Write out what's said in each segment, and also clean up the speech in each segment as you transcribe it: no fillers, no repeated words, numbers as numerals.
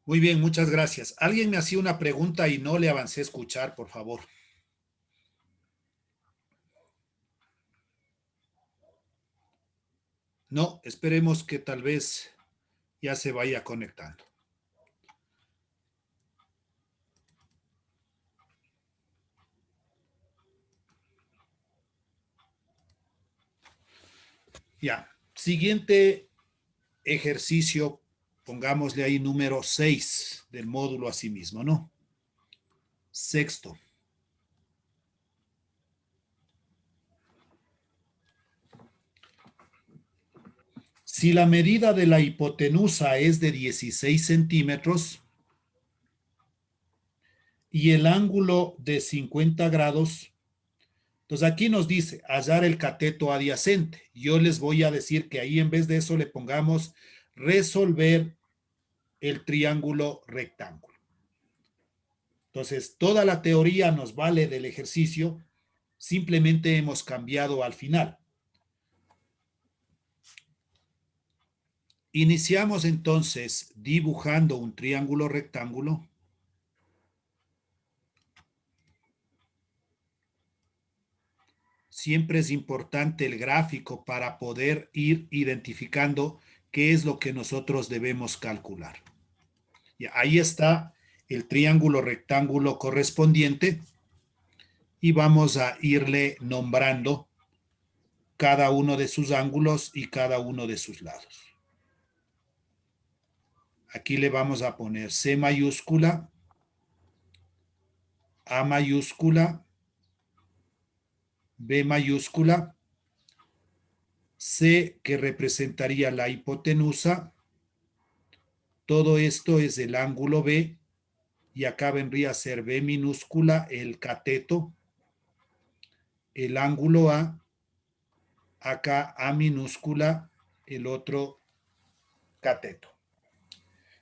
Muy bien, muchas gracias. Alguien me hacía una pregunta y no le avancé a escuchar, por favor. No, esperemos que tal vez ya se vaya conectando. Ya, siguiente ejercicio, pongámosle ahí número 6 del módulo a sí mismo, ¿no? Sexto. Si la medida de la hipotenusa es de 16 centímetros y el ángulo de 50 grados, entonces aquí nos dice hallar el cateto adyacente. Yo les voy a decir que ahí en vez de eso le pongamos resolver el triángulo rectángulo. Entonces, toda la teoría nos vale del ejercicio, simplemente hemos cambiado al final. Iniciamos entonces dibujando un triángulo rectángulo. Siempre es importante el gráfico para poder ir identificando qué es lo que nosotros debemos calcular. Y ahí está el triángulo rectángulo correspondiente y vamos a irle nombrando cada uno de sus ángulos y cada uno de sus lados. Aquí le vamos a poner C mayúscula, A mayúscula, B mayúscula, C que representaría la hipotenusa. Todo esto es el ángulo B y acá vendría a ser B minúscula el cateto, el ángulo A, acá A minúscula el otro cateto.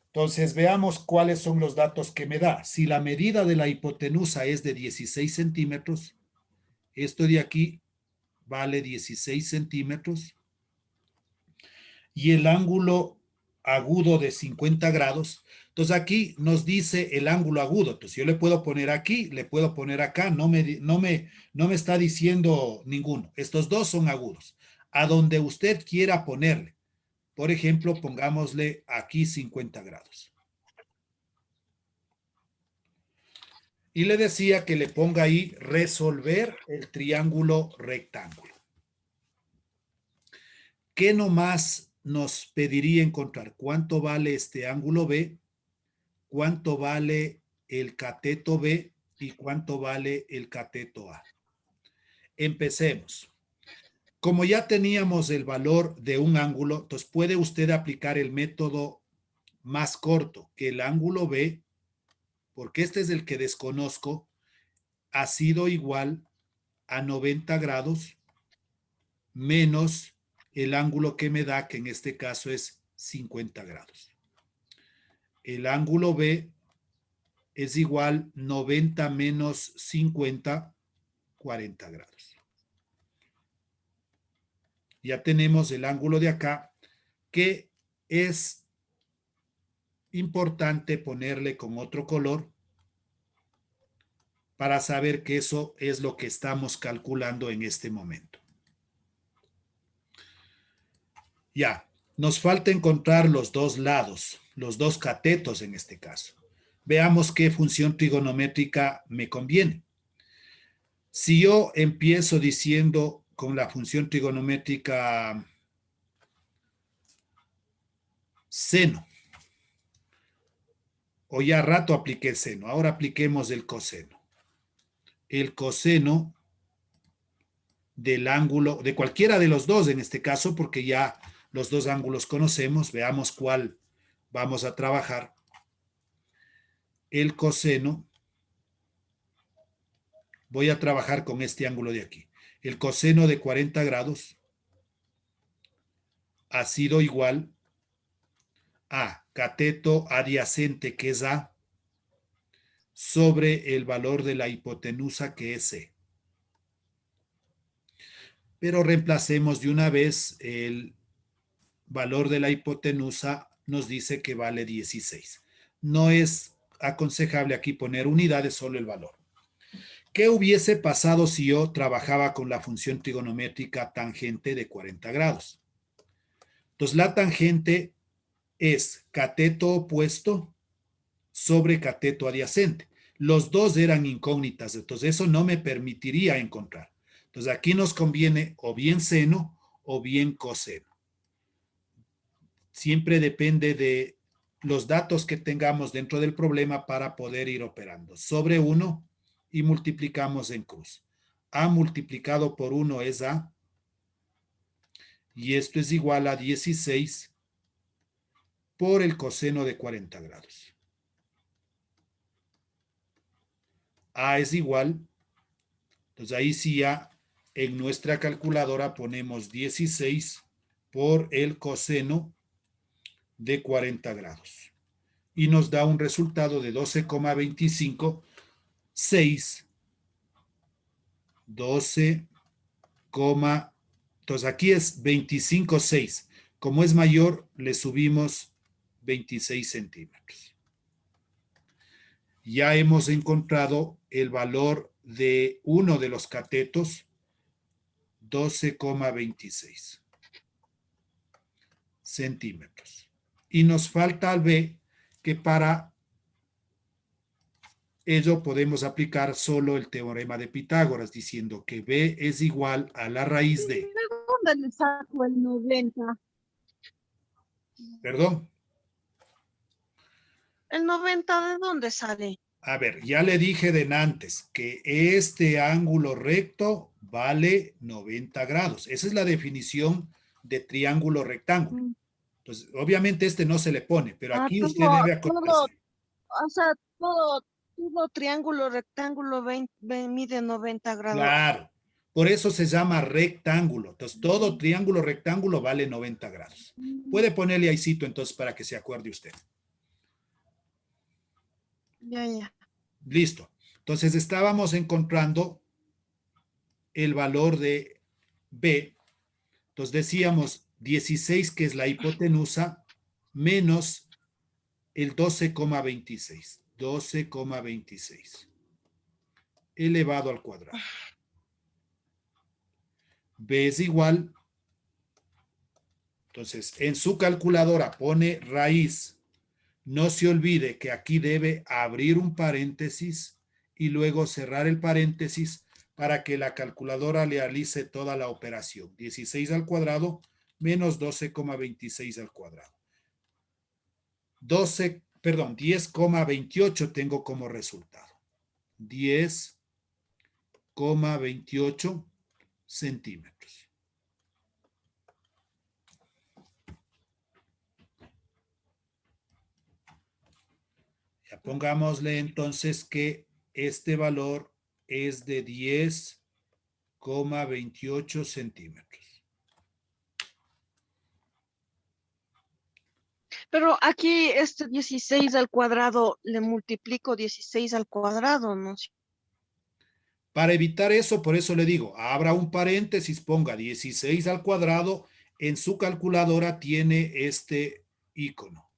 Entonces veamos cuáles son los datos que me da. Si la medida de la hipotenusa es de 16 centímetros, esto de aquí vale 16 centímetros y el ángulo agudo de 50 grados. Entonces aquí nos dice el ángulo agudo. Entonces yo le puedo poner aquí, le puedo poner acá, no me está diciendo ninguno. Estos dos son agudos. A donde usted quiera ponerle. Por ejemplo, pongámosle aquí 50 grados. Y le decía que le ponga ahí resolver el triángulo rectángulo. ¿Qué nomás nos pediría encontrar? ¿Cuánto vale este ángulo B? ¿Cuánto vale el cateto B? ¿Y cuánto vale el cateto A? Empecemos. Como ya teníamos el valor de un ángulo, entonces puede usted aplicar el método más corto, que el ángulo B, porque este es el que desconozco, ha sido igual a 90 grados menos el ángulo que me da, que en este caso es 50 grados. El ángulo B es igual 90 menos 50, 40 grados. Ya tenemos el ángulo de acá, que es importante ponerle con otro color para saber que eso es lo que estamos calculando en este momento. Ya, nos falta encontrar los dos lados, los dos catetos en este caso. Veamos qué función trigonométrica me conviene. Si yo empiezo diciendo con la función trigonométrica seno, o ya rato apliqué seno, ahora apliquemos el coseno. El coseno del ángulo, de cualquiera de los dos en este caso, porque ya los dos ángulos conocemos, veamos cuál vamos a trabajar. El coseno, voy a trabajar con este ángulo de aquí. El coseno de 40 grados ha sido igual a cateto adyacente, que es A, sobre el valor de la hipotenusa, que es C. Pero reemplacemos de una vez el valor de la hipotenusa, nos dice que vale 16. no es aconsejable aquí poner unidades, solo el valor. ¿Qué hubiese pasado si yo trabajaba con la función trigonométrica tangente de 40 grados? Entonces, la tangente es cateto opuesto sobre cateto adyacente. Los dos eran incógnitas, entonces eso no me permitiría encontrar. Entonces, aquí nos conviene o bien seno o bien coseno. Siempre depende de los datos que tengamos dentro del problema para poder ir operando. Sobre 1 y multiplicamos en cruz. A multiplicado por 1 es A, y esto es igual a 16 por el coseno de 40 grados. A es igual, entonces ahí sí ya en nuestra calculadora ponemos 16 por el coseno de 40 grados. Y nos da un resultado de 12,25, 6, 12, entonces aquí es 25,6. Como es mayor, le subimos 26 centímetros. Ya hemos encontrado el valor de uno de los catetos, 12,26 centímetros. Y nos falta al B, que para ello podemos aplicar solo el teorema de Pitágoras, diciendo que B es igual a la raíz de... ¿De dónde le saco el 90? Perdón. ¿El 90 de dónde sale? A ver, ya le dije de antes que este ángulo recto vale 90 grados. Esa es la definición de triángulo rectángulo. Entonces, obviamente este no se le pone, pero aquí usted debe acordarse. O sea, todo triángulo, rectángulo mide 90 grados. Claro, por eso se llama rectángulo. Entonces, todo triángulo rectángulo vale 90 grados. Puede ponerle ahícito entonces para que se acuerde usted. Ya. Listo. Entonces, estábamos encontrando el valor de B. Entonces, decíamos 16, que es la hipotenusa, menos el 12,26. 12,26 elevado al cuadrado. B es igual. Entonces, en su calculadora pone raíz. No se olvide que aquí debe abrir un paréntesis y luego cerrar el paréntesis para que la calculadora realice toda la operación. 16 al cuadrado menos 12,26 al cuadrado. 10,28 tengo como resultado. 10,28 centímetros. Ya pongámosle entonces que este valor es de 10,28 centímetros. Pero aquí este 16 al cuadrado le multiplico 16 al cuadrado, ¿no? Para evitar eso, por eso le digo, abra un paréntesis, ponga 16 al cuadrado, en su calculadora tiene este icono.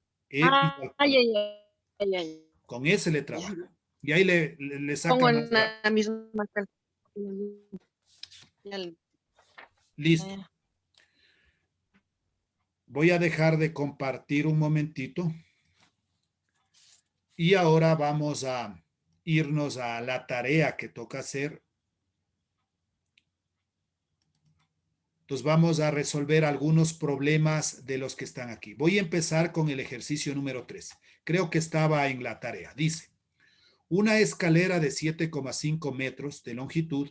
Con ese le trabaja. Y ahí le saca Pongo más en rápido. la misma calculadora. Listo. Voy a dejar de compartir un momentito. Y ahora vamos a irnos a la tarea que toca hacer. Entonces vamos a resolver algunos problemas de los que están aquí. Voy a empezar con el ejercicio número 3. Creo que estaba en la tarea. Dice, una escalera de 7,5 metros de longitud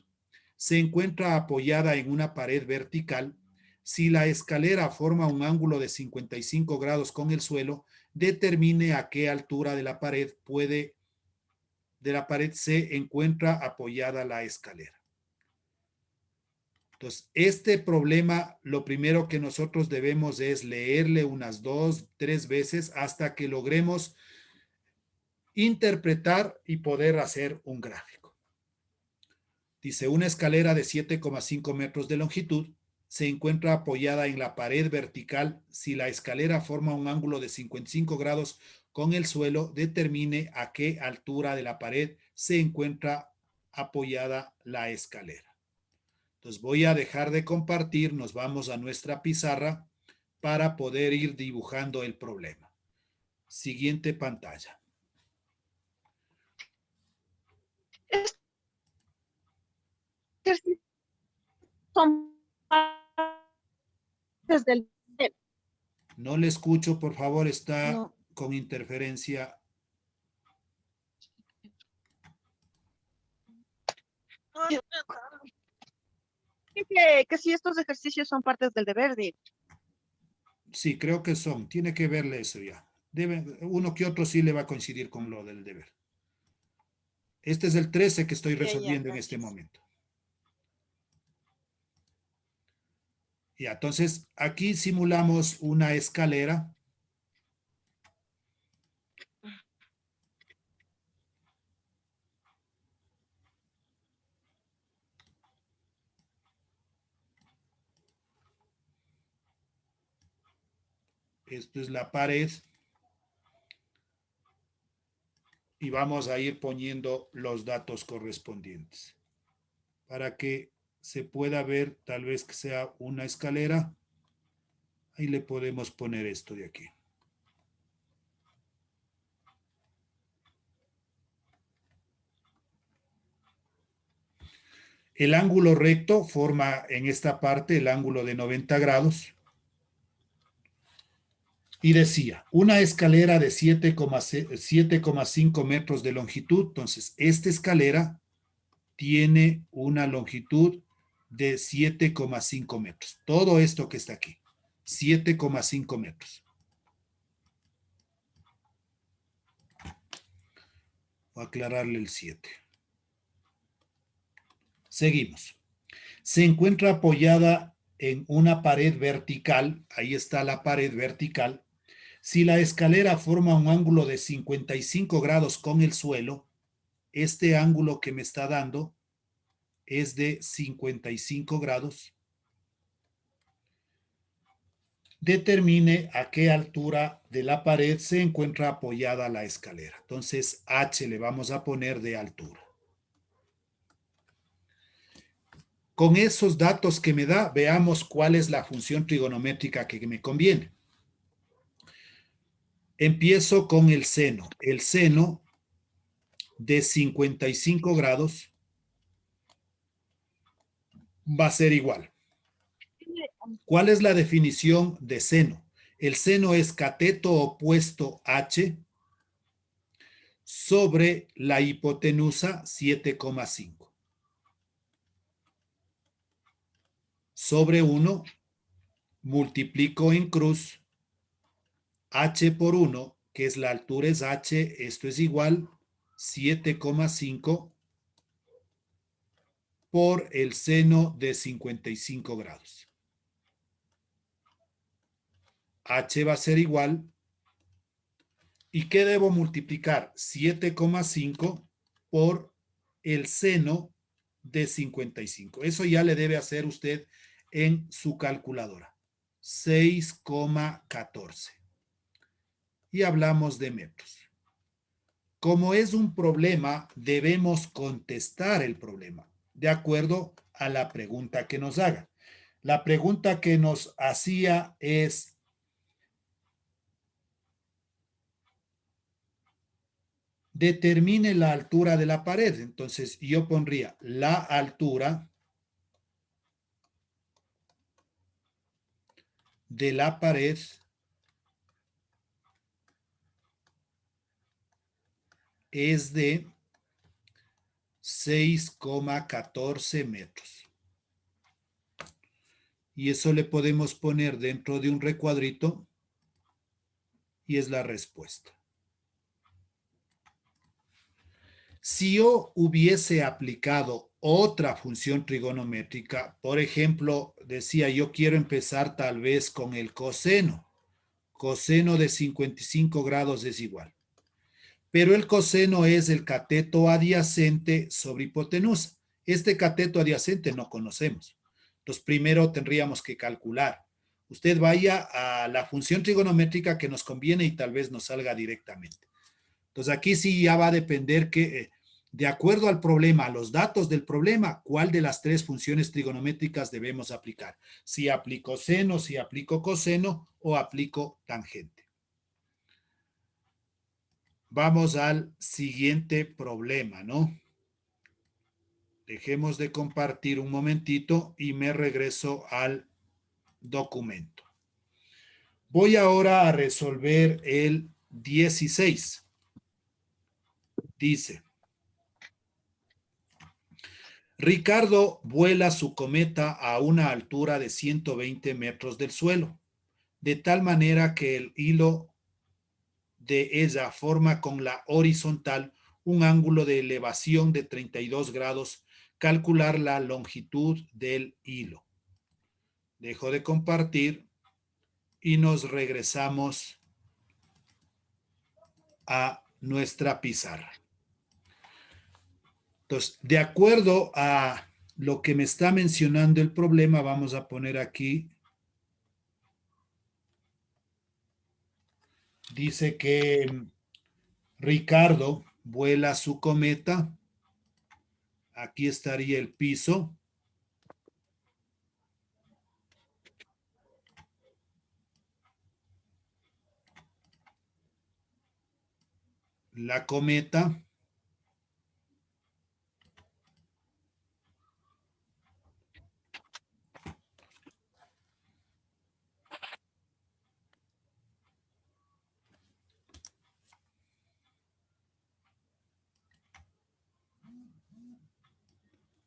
se encuentra apoyada en una pared vertical. Si la escalera forma un ángulo de 55 grados con el suelo, determine a qué altura de la pared se encuentra apoyada la escalera. Entonces, este problema, lo primero que nosotros debemos es leerle unas 2, 3 veces hasta que logremos interpretar y poder hacer un gráfico. Dice, una escalera de 7,5 metros de longitud se encuentra apoyada en la pared vertical si la escalera forma un ángulo de 55 grados con el suelo, determine a qué altura de la pared se encuentra apoyada la escalera. Entonces voy a dejar de compartir, nos vamos a nuestra pizarra para poder ir dibujando el problema. Siguiente pantalla. Son partes del... No le escucho, por favor, está No. con interferencia. Que si estos ejercicios son partes del deber de... Sí, creo que son. Tiene que verle eso ya. Uno que otro sí le va a coincidir con lo del deber. Este es el 13 que estoy resolviendo en este momento. Ya, entonces aquí simulamos una escalera. Esto es la pared. Y vamos a ir poniendo los datos correspondientes para que se pueda ver, tal vez que sea una escalera. Ahí le podemos poner esto de aquí. El ángulo recto forma en esta parte el ángulo de 90 grados. Y decía, una escalera de 7,5 metros de longitud. Entonces, esta escalera tiene una longitud de 7,5 metros. Todo esto que está aquí, 7,5 metros. Voy a aclararle el 7. Seguimos. Se encuentra apoyada en una pared vertical. Ahí está la pared vertical. Si la escalera forma un ángulo de 55 grados con el suelo, este ángulo que me está dando es de 55 grados. Determine a qué altura de la pared se encuentra apoyada la escalera. Entonces, H le vamos a poner de altura. Con esos datos que me da, veamos cuál es la función trigonométrica que me conviene. Empiezo con el seno. El seno de 55 grados va a ser igual. ¿Cuál es la definición de seno? El seno es cateto opuesto H sobre la hipotenusa 7,5. Sobre 1, multiplico en cruz, H por 1, que es la altura es H, esto es igual 7,5 por el seno de 55 grados. H va a ser igual. ¿Y qué debo multiplicar? 7,5 por el seno de 55. Eso ya le debe hacer usted en su calculadora. 6,14. Y hablamos de metros. Como es un problema, debemos contestar el problema de acuerdo a la pregunta que nos haga. La pregunta que nos hacía es: determine la altura de la pared. Entonces yo pondría la altura de la pared es de 6,14 metros. Y eso le podemos poner dentro de un recuadrito y es la respuesta. Si yo hubiese aplicado otra función trigonométrica, por ejemplo, decía yo quiero empezar tal vez con el coseno. Coseno de 55 grados es igual. Pero el coseno es el cateto adyacente sobre hipotenusa. Este cateto adyacente no conocemos. Entonces, primero tendríamos que calcular. Usted vaya a la función trigonométrica que nos conviene y tal vez nos salga directamente. Entonces, aquí sí ya va a depender que, de acuerdo al problema, a los datos del problema, cuál de las tres funciones trigonométricas debemos aplicar. Si aplico seno, si aplico coseno o aplico tangente. Vamos al siguiente problema, ¿no? Dejemos de compartir un momentito y me regreso al documento. Voy ahora a resolver el 16. Dice, Ricardo vuela su cometa a una altura de 120 metros del suelo, de tal manera que el hilo de ella forma con la horizontal un ángulo de elevación de 32 grados. Calcular la longitud del hilo. Dejo de compartir y nos regresamos a nuestra pizarra. Entonces, de acuerdo a lo que me está mencionando el problema, vamos a poner aquí, dice que Ricardo vuela su cometa, aquí estaría el piso, la cometa,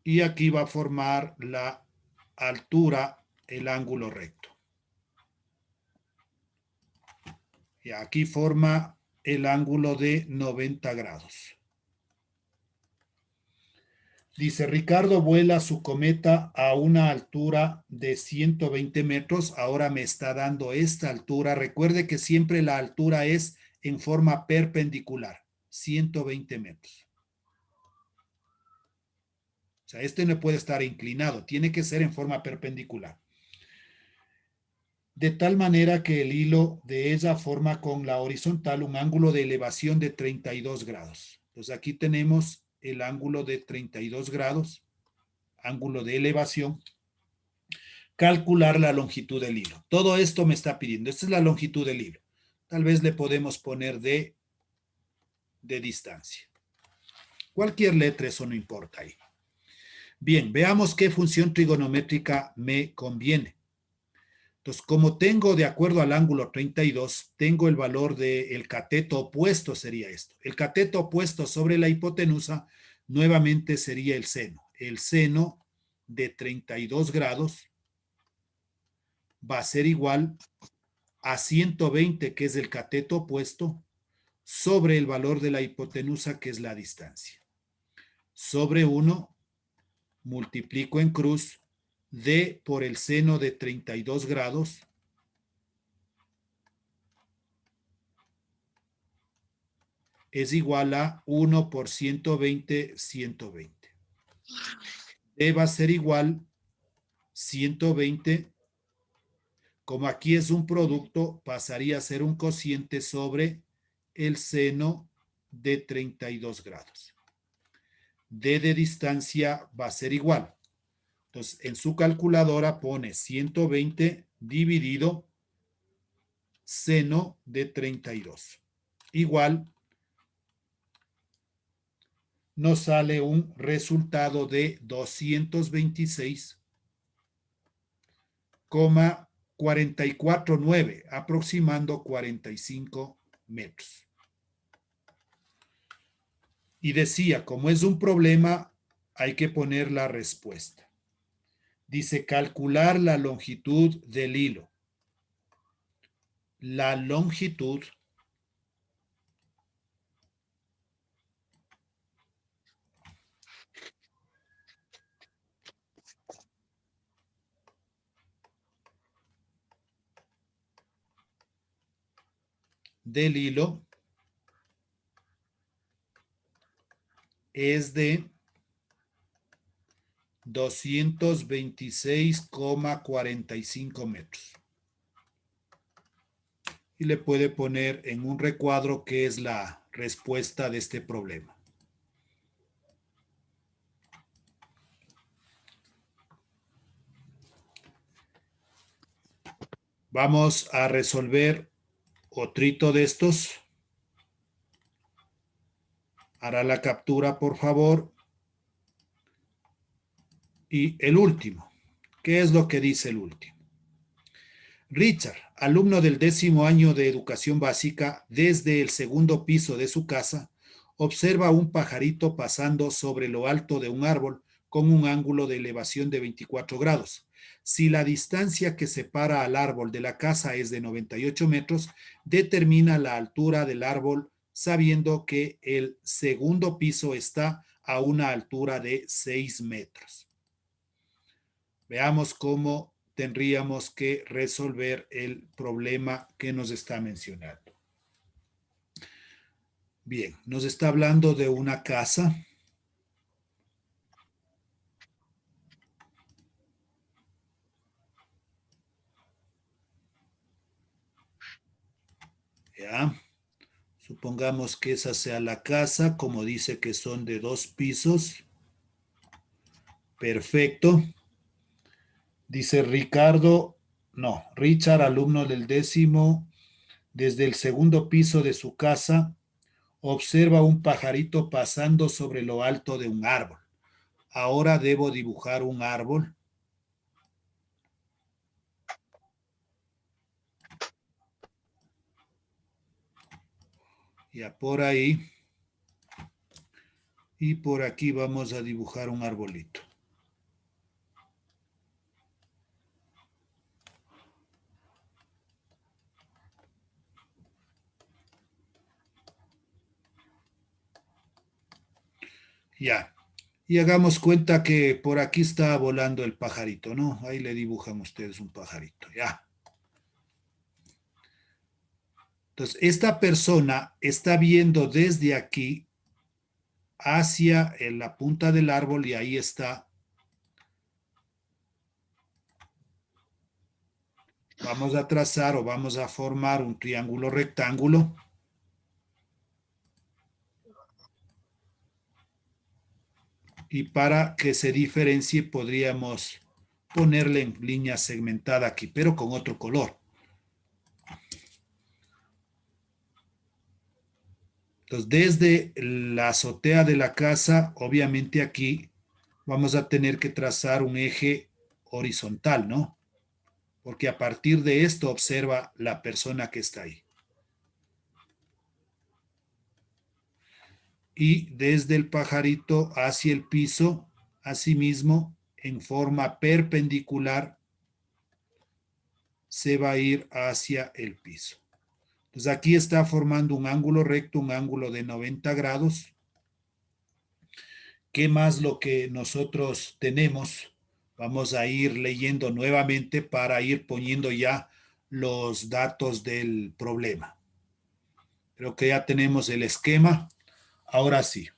y aquí va a formar la altura, el ángulo recto. Y aquí forma el ángulo de 90 grados. Dice, Ricardo vuela su cometa a una altura de 120 metros. Ahora me está dando esta altura. Recuerde que siempre la altura es en forma perpendicular, 120 metros. O sea, este no puede estar inclinado, tiene que ser en forma perpendicular. De tal manera que el hilo de ella forma con la horizontal un ángulo de elevación de 32 grados. Entonces aquí tenemos el ángulo de 32 grados, ángulo de elevación. Calcular la longitud del hilo. Todo esto me está pidiendo. Esta es la longitud del hilo. Tal vez le podemos poner de distancia. Cualquier letra, eso no importa ahí. Bien, veamos qué función trigonométrica me conviene. Entonces, como tengo de acuerdo al ángulo 32, tengo el valor del cateto opuesto, sería esto. El cateto opuesto sobre la hipotenusa nuevamente sería el seno. El seno de 32 grados va a ser igual a 120, que es el cateto opuesto, sobre el valor de la hipotenusa, que es la distancia. Sobre 1, multiplico en cruz, d por el seno de 32 grados, es igual a 1 por 120, 120. D va a ser igual 120, como aquí es un producto, pasaría a ser un cociente sobre el seno de 32 grados. D de distancia va a ser igual. Entonces, en su calculadora pone 120 dividido seno de 32. Igual, nos sale un resultado de 226,449, aproximando 45 metros. Y decía, como es un problema, hay que poner la respuesta. Dice, calcular la longitud del hilo. La longitud del hilo es de 226,45 metros. Y le puede poner en un recuadro qué es la respuesta de este problema. Vamos a resolver otrito de estos. Hará la captura, por favor. Y el último. ¿Qué es lo que dice el último? Richard, alumno del 10º año de educación básica, desde el segundo piso de su casa, observa un pajarito pasando sobre lo alto de un árbol con un ángulo de elevación de 24 grados. Si la distancia que separa al árbol de la casa es de 98 metros, determina la altura del árbol sabiendo que el segundo piso está a una altura de 6 metros. Veamos cómo tendríamos que resolver el problema que nos está mencionando. Bien, nos está hablando de una casa. Ya, supongamos que esa sea la casa, como dice que son de 2 pisos. Perfecto. Dice Richard, alumno del 10º, desde el segundo piso de su casa, observa un pajarito pasando sobre lo alto de un árbol. Ahora debo dibujar un árbol. Ya por ahí. Y por aquí vamos a dibujar un arbolito. Ya. Y hagamos cuenta que por aquí está volando el pajarito, ¿no? Ahí le dibujan ustedes un pajarito, ya. Entonces, esta persona está viendo desde aquí hacia la punta del árbol y ahí está. Vamos a trazar o vamos a formar un triángulo rectángulo. Y para que se diferencie podríamos ponerle en línea segmentada aquí, pero con otro color. Entonces, desde la azotea de la casa, obviamente aquí vamos a tener que trazar un eje horizontal, ¿no? Porque a partir de esto observa la persona que está ahí. Y desde el pajarito hacia el piso, asimismo, en forma perpendicular, se va a ir hacia el piso. Entonces aquí está formando un ángulo recto, un ángulo de 90 grados. ¿Qué más lo que nosotros tenemos? Vamos a ir leyendo nuevamente para ir poniendo ya los datos del problema. Creo que ya tenemos el esquema. Ahora sí.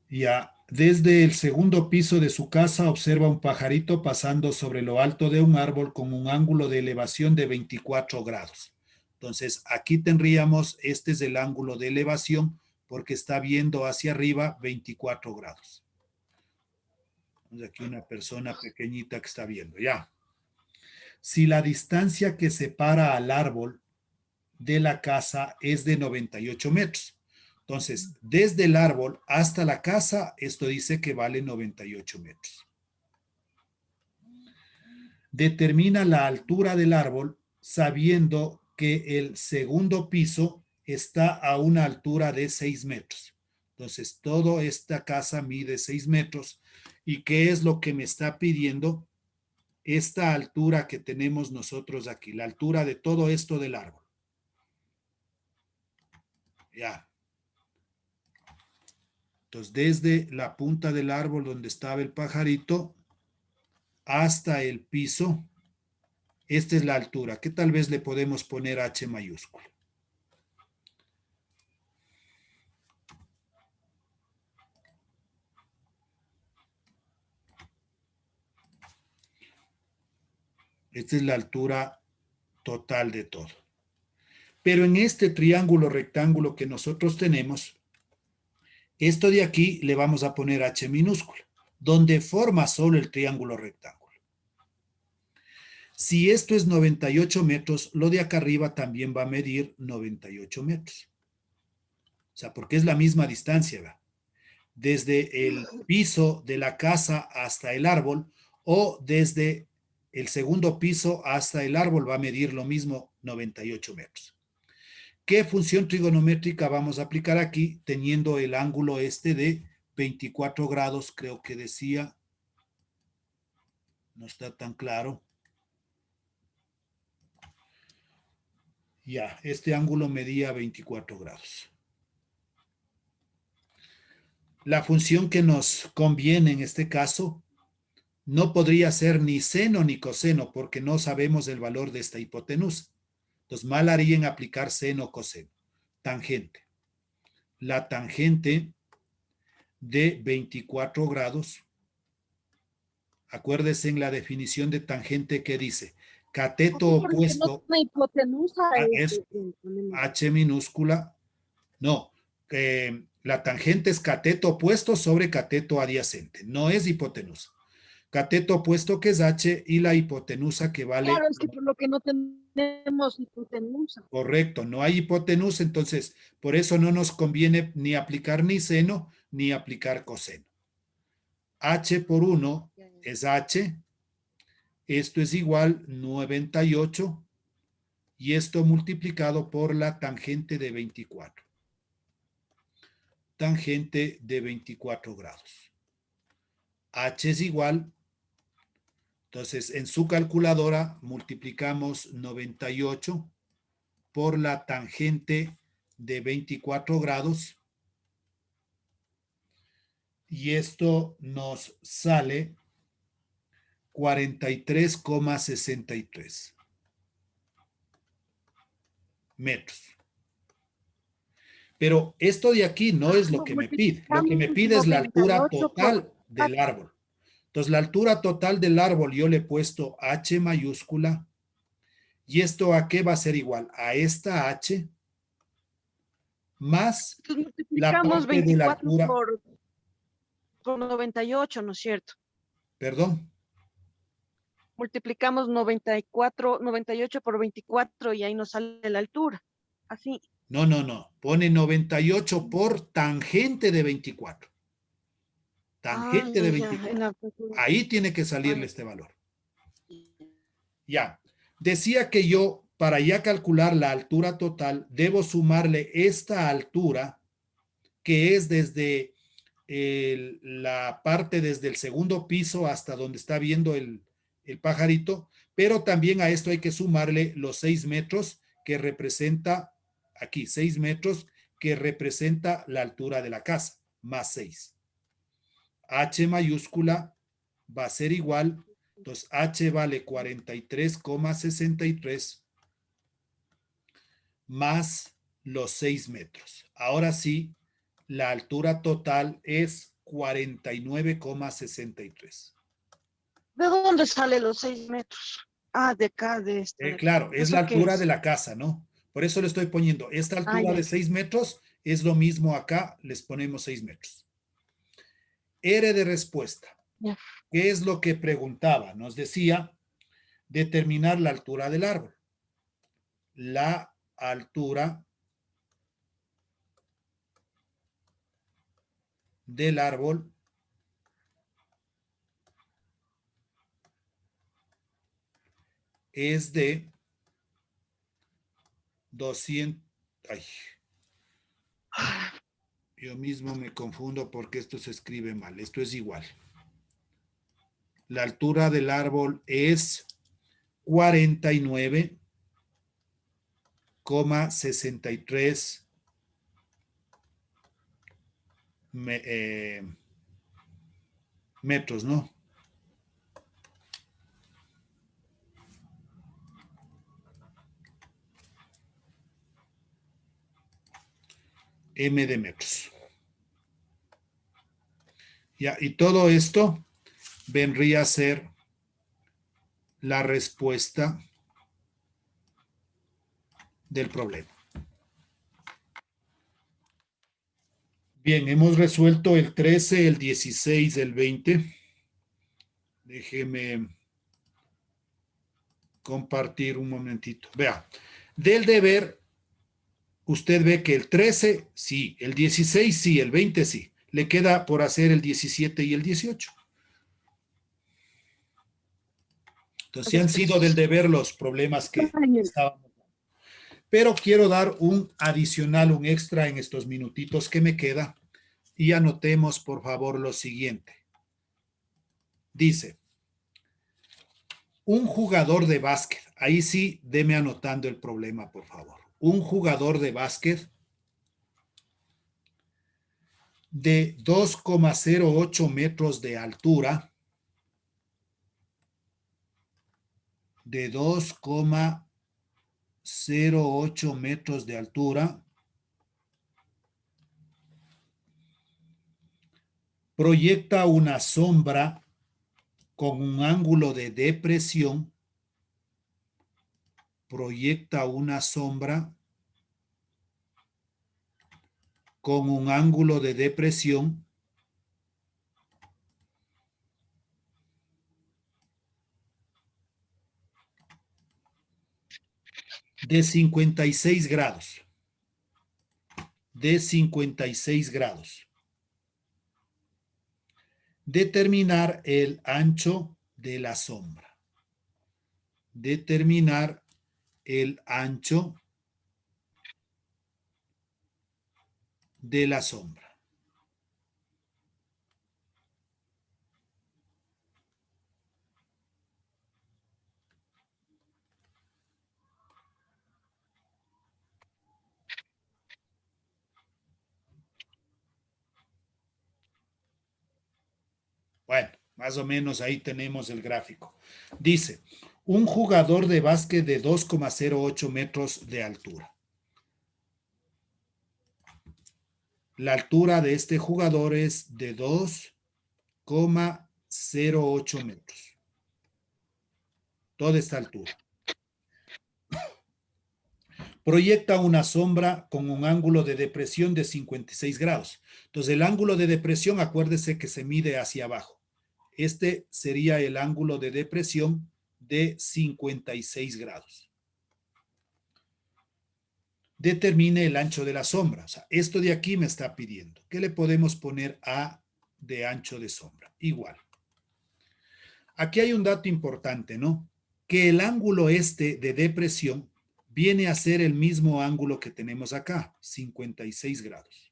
Ya, desde el segundo piso de su casa observa un pajarito pasando sobre lo alto de un árbol con un ángulo de elevación de 24 grados. Entonces, aquí tendríamos, este es el ángulo de elevación porque está viendo hacia arriba 24 grados. Aquí una persona pequeñita que está viendo, ya. Si la distancia que separa al árbol de la casa es de 98 metros. Entonces, desde el árbol hasta la casa, esto dice que vale 98 metros. Determina la altura del árbol sabiendo que el segundo piso está a una altura de 6 metros. Entonces, toda esta casa mide 6 metros. ¿Y qué es lo que me está pidiendo? Esta altura que tenemos nosotros aquí, la altura de todo esto del árbol. Ya. Entonces, desde la punta del árbol donde estaba el pajarito hasta el piso, esta es la altura, que tal vez le podemos poner H mayúsculo. Esta es la altura total de todo. Pero en este triángulo rectángulo que nosotros tenemos, esto de aquí le vamos a poner h minúscula, donde forma solo el triángulo rectángulo. Si esto es 98 metros, lo de acá arriba también va a medir 98 metros. O sea, porque es la misma distancia, ¿verdad? Desde el piso de la casa hasta el árbol o desde el segundo piso hasta el árbol va a medir lo mismo, 98 metros. ¿Qué función trigonométrica vamos a aplicar aquí teniendo el ángulo este de 24 grados? Creo que decía, no está tan claro. Ya, este ángulo medía 24 grados. La función que nos conviene en este caso no podría ser ni seno ni coseno porque no sabemos el valor de esta hipotenusa. Entonces, mal haría en aplicar seno o coseno. Tangente. La tangente de 24 grados, acuérdese en la definición de tangente que dice, cateto Así porque no opuesto tiene hipotenusa es ponemos. h minúscula, no, la tangente es cateto opuesto sobre cateto adyacente, no es hipotenusa. Cateto opuesto que es h y la hipotenusa que vale, Claro, es que por lo que no tenemos hipotenusa. correcto, no hay hipotenusa, entonces por eso no nos conviene ni aplicar ni seno ni aplicar coseno. H por 1 es h, esto es igual 98 y esto multiplicado por la tangente de 24. Tangente de 24 grados. H es igual, entonces en su calculadora multiplicamos 98 por la tangente de 24 grados y esto nos sale 43,63 metros. Pero esto de aquí no es lo que me pide. Lo que me Multiplicamos pide es la altura 98 por total del 4. árbol. Entonces, la altura total del árbol yo le he puesto H mayúscula. ¿Y esto a qué va a ser igual? A esta H más Entonces la multiplicamos parte de la 24 altura, por 98, ¿no es cierto? perdón, Multiplicamos 98 por 24 y ahí nos sale la altura. Así. no, pone 98 por tangente de 24. Ah, Tangente ya, de ya. 24. Ahí tiene que salirle este valor. Ya. Decía que yo, para ya calcular la altura total, debo sumarle esta altura, que es desde la parte desde el segundo piso hasta donde está viendo el pajarito, pero también a esto hay que sumarle los 6 metros que representa, aquí, 6 metros que representa la altura de la casa, más 6. H mayúscula va a ser igual, entonces H vale 43,63 más los 6 metros. Ahora sí, la altura total es 49,63. ¿De dónde salen los 6 metros? Ah, de acá, de esta. Claro, es la ¿Eso qué altura de es? la casa, ¿no? Por eso le estoy poniendo, esta Ah, altura ya, de ya. 6 metros es lo mismo acá, les ponemos 6 metros. R de respuesta. Ya. ¿Qué es lo que preguntaba? Nos decía determinar la altura del árbol. La altura del árbol es de 200. Ay, yo mismo me confundo porque esto se escribe mal. Esto es igual. La altura del árbol es 49,63 metros, ¿no? M de metros. Ya, y todo esto vendría a ser la respuesta del problema. Bien, hemos resuelto el 13, el 16, el 20. Déjeme compartir un momentito. Vea, del deber, usted ve que el 13, sí, el 16, sí, el 20, sí. Le queda por hacer el 17 y el 18. Entonces, sí han sido del deber los problemas que estábamos. Pero quiero dar un adicional, un extra en estos minutitos que me queda. Y anotemos, por favor, lo siguiente. Dice, un jugador de básquet, ahí sí, deme anotando el problema, por favor. Un jugador de básquet de 2,08 metros de altura, de 2,08 metros de altura, proyecta una sombra con un ángulo de depresión, proyecta una sombra con un ángulo de depresión de 56 grados, de 56 grados. Determinar el ancho de la sombra. Determinar el ancho de la sombra. Bueno, más o menos ahí tenemos el gráfico. Dice, un jugador de básquet de 2,08 metros de altura. La altura de este jugador es de 2,08 metros. Toda esta altura. Proyecta una sombra con un ángulo de depresión de 56 grados. Entonces, el ángulo de depresión, acuérdese que se mide hacia abajo. Este sería el ángulo de depresión de 56 grados. Determine el ancho de la sombra. O sea, esto de aquí me está pidiendo. ¿Qué le podemos poner a de ancho de sombra? Igual. Aquí hay un dato importante, ¿no? Que el ángulo este de depresión viene a ser el mismo ángulo que tenemos acá, 56 grados.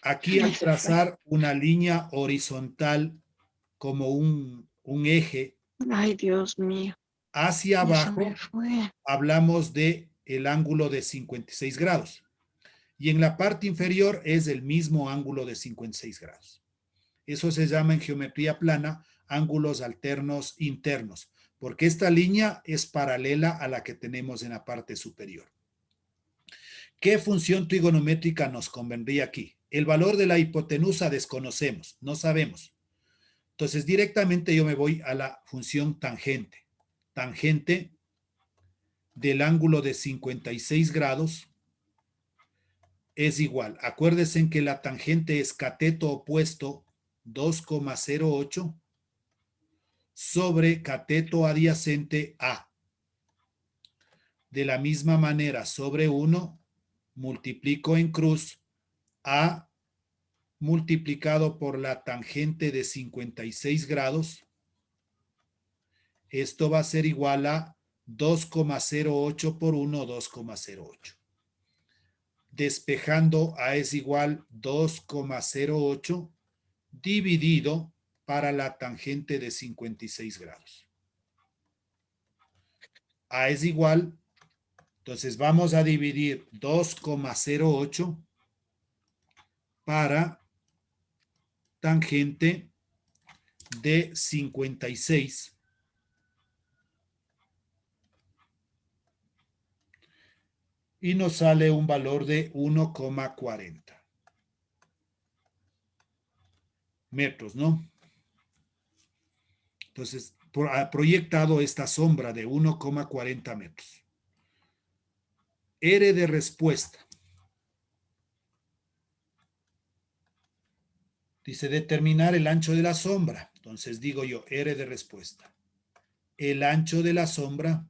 Aquí al trazar una línea horizontal como un eje Ay, Dios mío. hacia Ya se me abajo, fue. hablamos de el ángulo de 56 grados. Y en la parte inferior es el mismo ángulo de 56 grados. Eso se llama en geometría plana ángulos alternos internos, porque esta línea es paralela a la que tenemos en la parte superior. ¿Qué función trigonométrica nos convendría aquí? El valor de la hipotenusa desconocemos, no sabemos. Entonces, directamente yo me voy a la función tangente. Tangente del ángulo de 56 grados es igual. Acuérdense que la tangente es cateto opuesto 2,08 sobre cateto adyacente A. De la misma manera, sobre 1 multiplico en cruz A multiplicado por la tangente de 56 grados. Esto va a ser igual a 2,08 por 1, 2,08. Despejando A es igual 2,08 dividido para la tangente de 56 grados. A es igual, entonces vamos a dividir 2,08 para tangente de 56 y nos sale un valor de 1,40 metros, ¿no? Entonces, ha proyectado esta sombra de 1,40 metros. R de respuesta. Dice determinar el ancho de la sombra. Entonces digo yo, R de respuesta. El ancho de la sombra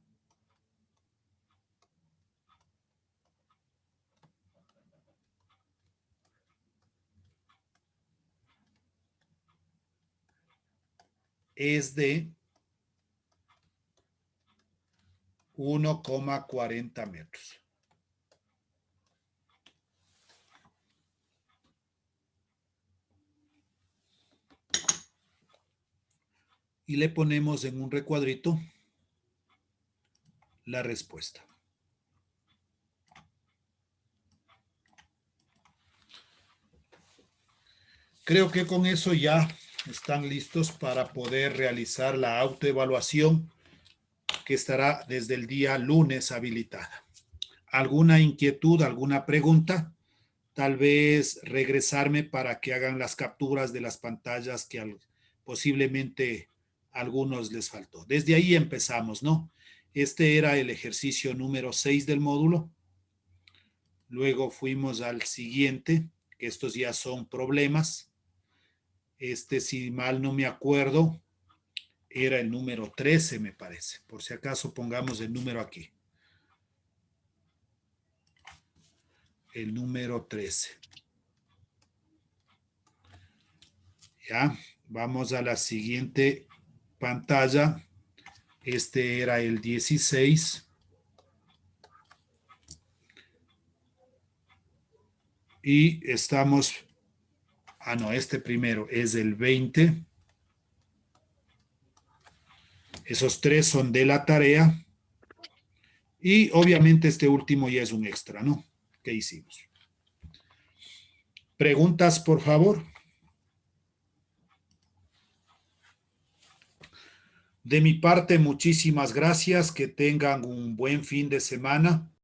es de 1,40 metros. Y le ponemos en un recuadrito la respuesta. Creo que con eso ya están listos para poder realizar la autoevaluación que estará desde el día lunes habilitada. ¿Alguna inquietud, alguna pregunta? Tal vez regresarme para que hagan las capturas de las pantallas que posiblemente a algunos les faltó. Desde ahí empezamos, ¿no? Este era el ejercicio número 6 del módulo. Luego fuimos al siguiente, que estos ya son problemas. Este, si mal no me acuerdo, era el número 13, me parece. Por si acaso pongamos el número aquí. El número 13. Ya, vamos a la siguiente pantalla. Este era el 16. Y estamos, no, este primero es el 20. Esos tres son de la tarea. Y obviamente este último ya es un extra, ¿no? ¿Qué hicimos? Preguntas, por favor. De mi parte, muchísimas gracias. Que tengan un buen fin de semana.